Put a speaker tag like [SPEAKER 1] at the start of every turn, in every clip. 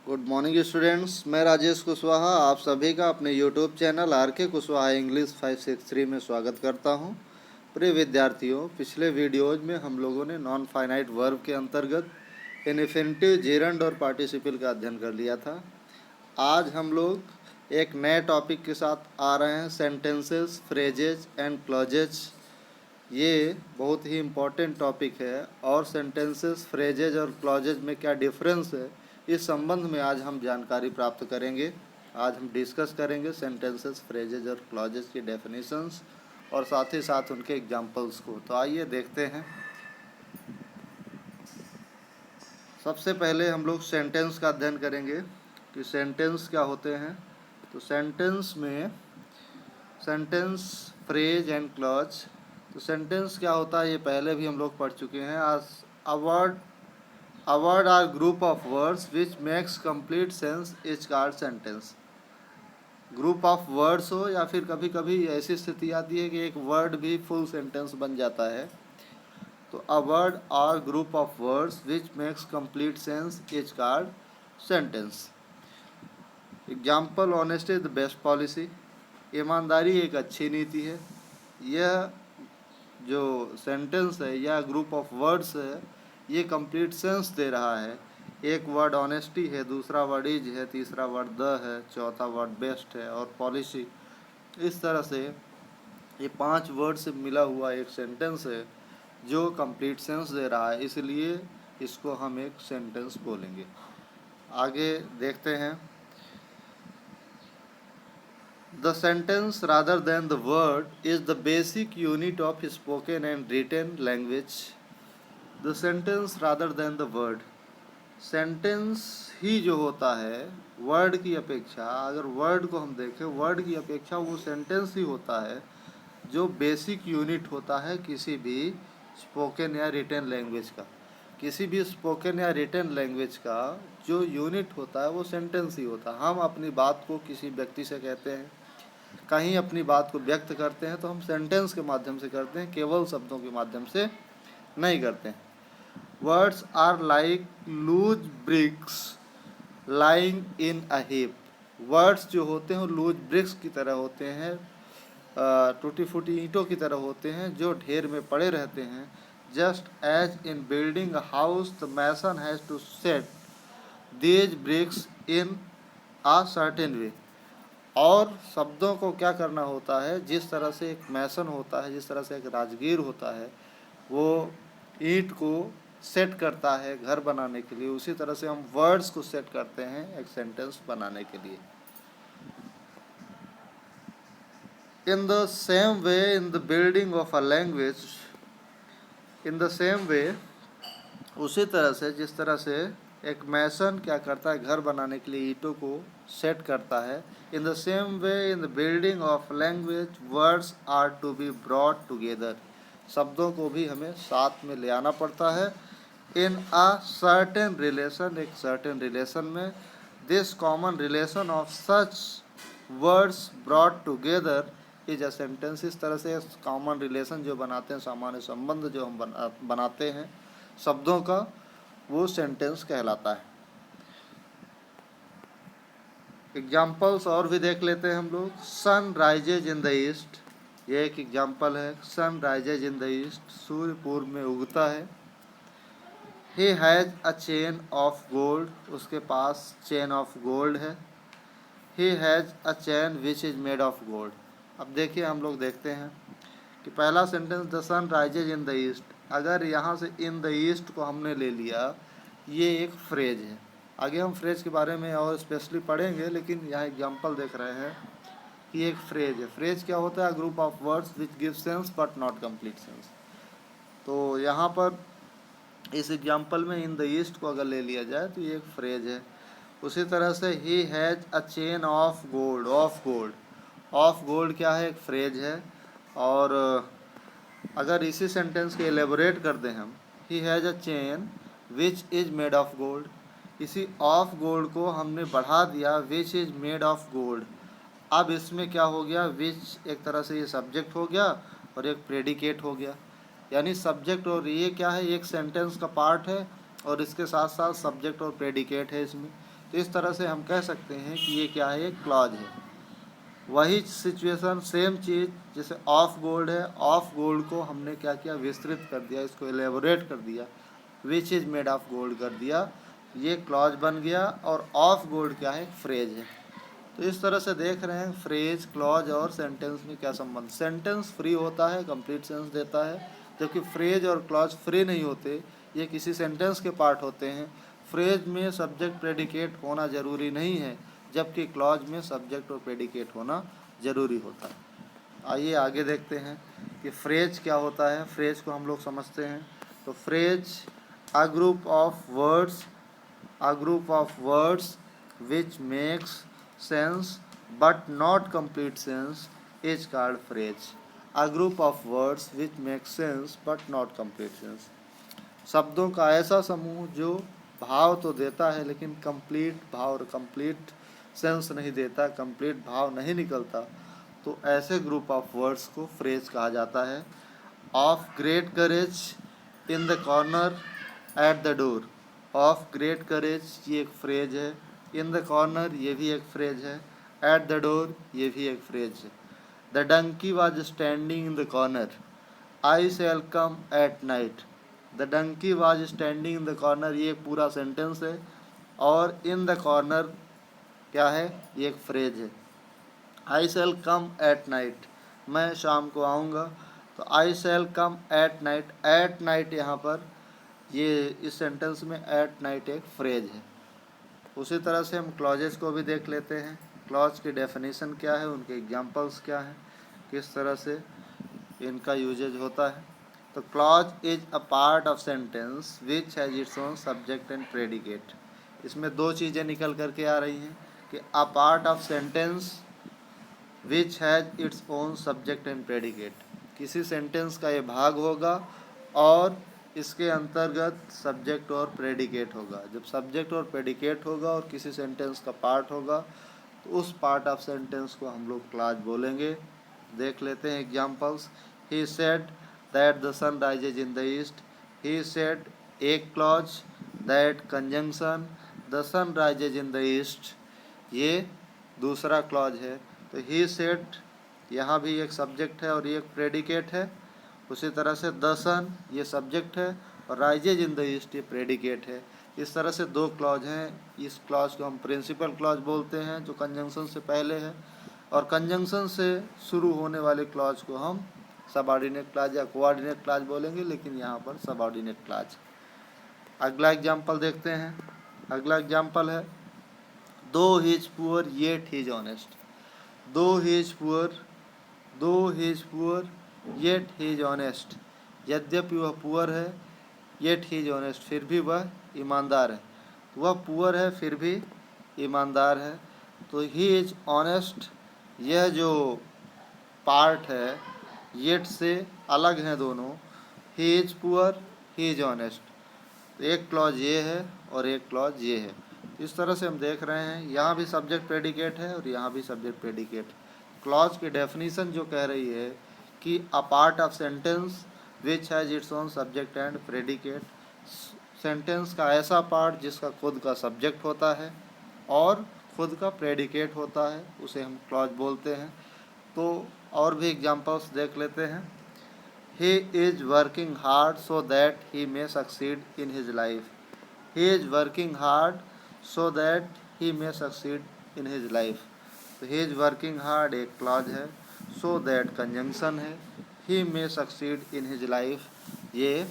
[SPEAKER 1] Good morning students, मैं राजेश कुशवाहा आप सभी का अपने यूट्यूब चैनल आर के कुशवाहा इंग्लिश 563 में स्वागत करता हूं। प्रिय विद्यार्थियों, पिछले वीडियोज में हम लोगों ने नॉन फाइनाइट वर्ब के अंतर्गत इन्फिनिटिव, जेरंड और पार्टिसिपल का अध्ययन कर लिया था। आज हम लोग एक नए टॉपिक के साथ आ रहे हैं, सेंटेंसेस, फ्रेजेज एंड क्लॉजेज। ये बहुत ही इम्पोर्टेंट टॉपिक है और सेंटेंसेस, फ्रेजेज और क्लॉजेज में क्या डिफरेंस है, इस संबंध में आज हम जानकारी प्राप्त करेंगे। आज हम डिस्कस करेंगे सेंटेंसेस, फ्रेजेज और क्लॉजेज की डेफिनेशंस और साथ ही साथ उनके एग्जांपल्स को। तो आइए देखते हैं। सबसे पहले हम लोग सेंटेंस का अध्ययन करेंगे कि सेंटेंस क्या होते हैं। तो सेंटेंस में सेंटेंस, फ्रेज एंड क्लॉज। तो सेंटेंस क्या होता है ये पहले भी हम लोग पढ़ चुके हैं। A word or group of words which makes complete sense is called sentence। Group of words हो या फिर कभी कभी ऐसी स्थिति आती है कि एक वर्ड भी फुल सेंटेंस बन जाता है। तो a word or group of words which makes complete sense is called sentence। Example, honesty is the best policy. ईमानदारी एक अच्छी नीति है। यह जो सेंटेंस है या ग्रुप ऑफ वर्ड्स है, ये कंप्लीट सेंस दे रहा है। एक वर्ड ऑनेस्टी है, दूसरा वर्ड इज है, तीसरा वर्ड द है, चौथा वर्ड बेस्ट है और पॉलिसी। इस तरह से ये 5 वर्ड से मिला हुआ एक सेंटेंस है जो कंप्लीट सेंस दे रहा है, इसलिए इसको हम एक सेंटेंस बोलेंगे। आगे देखते हैं। The sentence rather than the word is the basic unit of spoken and written language। The sentence rather than the word, sentence ही जो होता है वर्ड की अपेक्षा, अगर वर्ड को हम देखें, वर्ड की अपेक्षा वो सेंटेंस ही होता है जो बेसिक यूनिट होता है किसी भी स्पोकन या रिटन लैंग्वेज का। किसी भी स्पोकन या रिटन लैंग्वेज का जो यूनिट होता है वो सेंटेंस ही होता है। हम अपनी बात को किसी व्यक्ति से कहते हैं, कहीं अपनी बात को व्यक्त करते हैं तो हम सेंटेंस के माध्यम से करते हैं, केवल शब्दों के माध्यम से नहीं करते हैं। Words are like loose bricks lying in a heap. Words जो होते हैं लूज ब्रिक्स की तरह होते हैं, टूटी फूटी ईंटों की तरह होते हैं जो ढेर में पड़े रहते हैं। Just as in building a house the mason has to set these bricks in a certain way. और शब्दों को क्या करना होता है, जिस तरह से एक मैसन होता है, जिस तरह से एक राजगीर होता है, वो ईंट को सेट करता है घर बनाने के लिए, उसी तरह से हम वर्ड्स को सेट करते हैं एक सेंटेंस बनाने के लिए। इन the same way in the building of a language, in the same वे, उसी तरह से जिस तरह से एक मैसन क्या करता है घर बनाने के लिए ईंटों को सेट करता है, in the same way in the building of language words are to be brought together. शब्दों को भी हमें साथ में ले आना पड़ता है। इन अ सर्टेन रिलेशन, एक सर्टेन रिलेशन में। This common relation of such words brought together is a sentence. इस तरह से कॉमन रिलेशन जो बनाते हैं, सामान्य संबंध जो हम बनाते हैं शब्दों का, वो सेंटेंस कहलाता है। एग्जाम्पल्स और भी देख लेते हैं हम लोग। Sun rises in the east, ये एक एग्जाम्पल है। Sun rises in the east, सूर्य पूर्व में उगता है। He has a chain of gold, उसके पास चेन ऑफ गोल्ड है। He has a chain which is made of gold. अब देखिए, हम लोग देखते हैं कि पहला sentence the sun rises in the east, अगर यहाँ से इन द ईस्ट को हमने ले लिया, ये एक फ्रेज है। आगे हम फ्रेज के बारे में और स्पेशली पढ़ेंगे, लेकिन यहाँ एग्जांपल देख रहे हैं कि एक फ्रेज है। फ्रेज क्या होता है? Group of words which give sense but not complete sense. तो यहाँ पर इस एग्जांपल में इन द ईस्ट को अगर ले लिया जाए तो ये एक फ्रेज है। उसी तरह से ही has a chain of gold, of gold, of gold क्या है? एक फ्रेज है। और अगर इसी सेंटेंस के एलेबोरेट कर दें हम, ही has a chain which is made of gold, इसी ऑफ गोल्ड को हमने बढ़ा दिया विच इज़ मेड ऑफ गोल्ड। अब इसमें क्या हो गया? विच एक तरह से ये सब्जेक्ट हो गया और एक प्रेडिकेट हो गया। यानी सब्जेक्ट और ये क्या है? एक सेंटेंस का पार्ट है और इसके साथ साथ सब्जेक्ट और प्रेडिकेट है इसमें। तो इस तरह से हम कह सकते हैं कि ये क्या है, एक क्लॉज है। वही सिचुएशन, सेम चीज़, जैसे ऑफ गोल्ड है, ऑफ गोल्ड को हमने क्या किया, विस्तृत कर दिया, इसको एलेबोरेट कर दिया, विच इज़ मेड ऑफ गोल्ड कर दिया, ये क्लॉज बन गया। और ऑफ गोल्ड क्या है, फ्रेज है। तो इस तरह से देख रहे हैं फ्रेज, क्लॉज और सेंटेंस में क्या संबंध। सेंटेंस फ्री होता है, कंप्लीट सेंस देता है, जबकि फ्रेज और क्लॉज फ्री नहीं होते, ये किसी सेंटेंस के पार्ट होते हैं। फ्रेज में सब्जेक्ट प्रेडिकेट होना ज़रूरी नहीं है, जबकि क्लॉज में सब्जेक्ट और प्रेडिकेट होना ज़रूरी होता है। आइए आगे देखते हैं कि फ्रेज क्या होता है। फ्रेज को हम लोग समझते हैं। तो phrase, a group of words, a group of words which makes sense but not complete sense is called phrase. A group of words which makes sense but not complete sense. शब्दों का ऐसा समूह जो भाव तो देता है लेकिन कंप्लीट भाव और कंप्लीट सेंस नहीं देता, कंप्लीट भाव नहीं निकलता, तो ऐसे ग्रुप ऑफ वर्ड्स को फ्रेज कहा जाता है। Of great courage in the corner at the door, of great courage ये एक फ्रेज है, इन द कॉर्नर ये भी एक फ्रेज है, एट द डोर ये भी एक फ्रेज है। The donkey was standing in the corner, I shall come at night. The donkey was standing in the corner ये एक पूरा सेंटेंस है, और इन द कॉर्नर क्या है, ये एक फ्रेज है। आई शैल कम एट नाइट, मैं शाम को आऊँगा, तो आई shall come at night, at night यहाँ पर ये इस सेंटेंस में एट नाइट एक फ्रेज है। उसी तरह से हम क्लॉजेस को भी देख लेते हैं। क्लॉज की डेफिनेशन क्या है, उनके एग्जांपल्स क्या हैं, किस तरह से इनका यूजेज होता है। तो clause is a part of sentence which has its own subject and predicate. इसमें दो चीज़ें निकल करके आ रही हैं कि a part of sentence which has its own subject and predicate, किसी सेंटेंस का ये भाग होगा और इसके अंतर्गत सब्जेक्ट और प्रेडिकेट होगा। जब सब्जेक्ट और प्रेडिकेट होगा और किसी सेंटेंस का पार्ट होगा, तो उस पार्ट ऑफ सेंटेंस को हम लोग क्लॉज बोलेंगे। देख लेते हैं examples. He said that the sun rises in the east, he said एक clause, that conjunction, the sun rises in the east ये दूसरा क्लॉज है। तो ही सेड यहाँ भी एक सब्जेक्ट है और ये एक प्रेडिकेट है। उसी तरह से द सन ये सब्जेक्ट है और राइजेज इन द ईस्ट ये प्रेडिकेट है। इस तरह से दो क्लॉज हैं। इस क्लॉज को हम प्रिंसिपल क्लॉज बोलते हैं जो कंजंक्शन से पहले है, और कंजंक्शन से शुरू होने वाले क्लॉज को हम सबऑर्डिनेट क्लॉज या कोऑर्डिनेट क्लॉज बोलेंगे, लेकिन यहाँ पर सबऑर्डिनेट क्लॉज। अगला एग्जाम्पल देखते हैं। अगला एग्जाम्पल है दो he is poor yet he is honest. दो ही इज पुअर, दो he is poor yet he is honest, यद्यपि वह पुअर है, येट ही इज ऑनेस्ट फिर भी वह ईमानदार है। वह पुअर है फिर भी ईमानदार है। तो ही इज ऑनेस्ट, यह जो पार्ट है येट से अलग हैं दोनों। He is poor, he is honest, तो एक क्लॉज ये है और एक क्लॉज ये है। इस तरह से हम देख रहे हैं यहाँ भी सब्जेक्ट प्रेडिकेट है और यहाँ भी सब्जेक्ट प्रेडिकेट। क्लॉज की डेफिनेशन जो कह रही है कि a part of sentence which has its own subject and predicate, sentence का ऐसा पार्ट जिसका खुद का सब्जेक्ट होता है और खुद का प्रेडिकेट होता है, उसे हम क्लॉज बोलते हैं। तो और भी एग्जांपल्स देख लेते हैं। He is working hard so that he may succeed in his life. He is working hard so that he may succeed in his life. तो he is working hard एक क्लॉज है, so that कंजंक्शन है, he may succeed in his life ये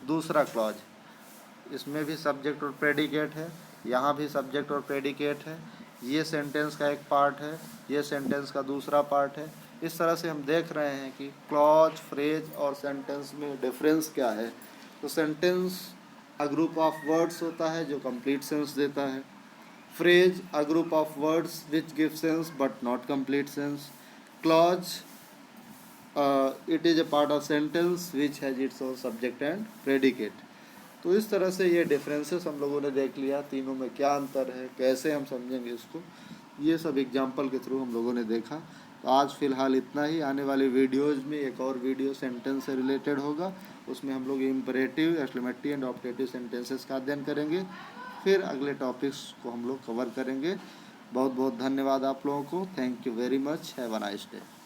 [SPEAKER 1] दूसरा clause. इसमें भी subject और predicate है, यहाँ भी सब्जेक्ट और प्रेडिकेट है। ये सेंटेंस का एक पार्ट है, ये सेंटेंस का दूसरा पार्ट है। इस तरह से हम देख रहे हैं कि क्लॉज, फ्रेज और सेंटेंस में डिफरेंस क्या है। तो sentence a group of words होता है जो कंप्लीट सेंस देता है। Phrase a group of words which give sense but not complete sense. Clause it is a part of sentence which has its own subject and predicate. तो इस तरह से ये डिफरेंसेस हम लोगों ने देख लिया, तीनों में क्या अंतर है, कैसे हम समझेंगे इसको, ये सब एग्जाम्पल के थ्रू हम लोगों ने देखा। तो आज फ़िलहाल इतना ही। आने वाले वीडियोज़ में एक और वीडियो सेंटेंस से रिलेटेड होगा, उसमें हम लोग imperative, exclamative and optative sentences का अध्ययन करेंगे। फिर अगले टॉपिक्स को हम लोग कवर करेंगे। बहुत बहुत धन्यवाद आप लोगों को। Thank you very much. Have a nice day.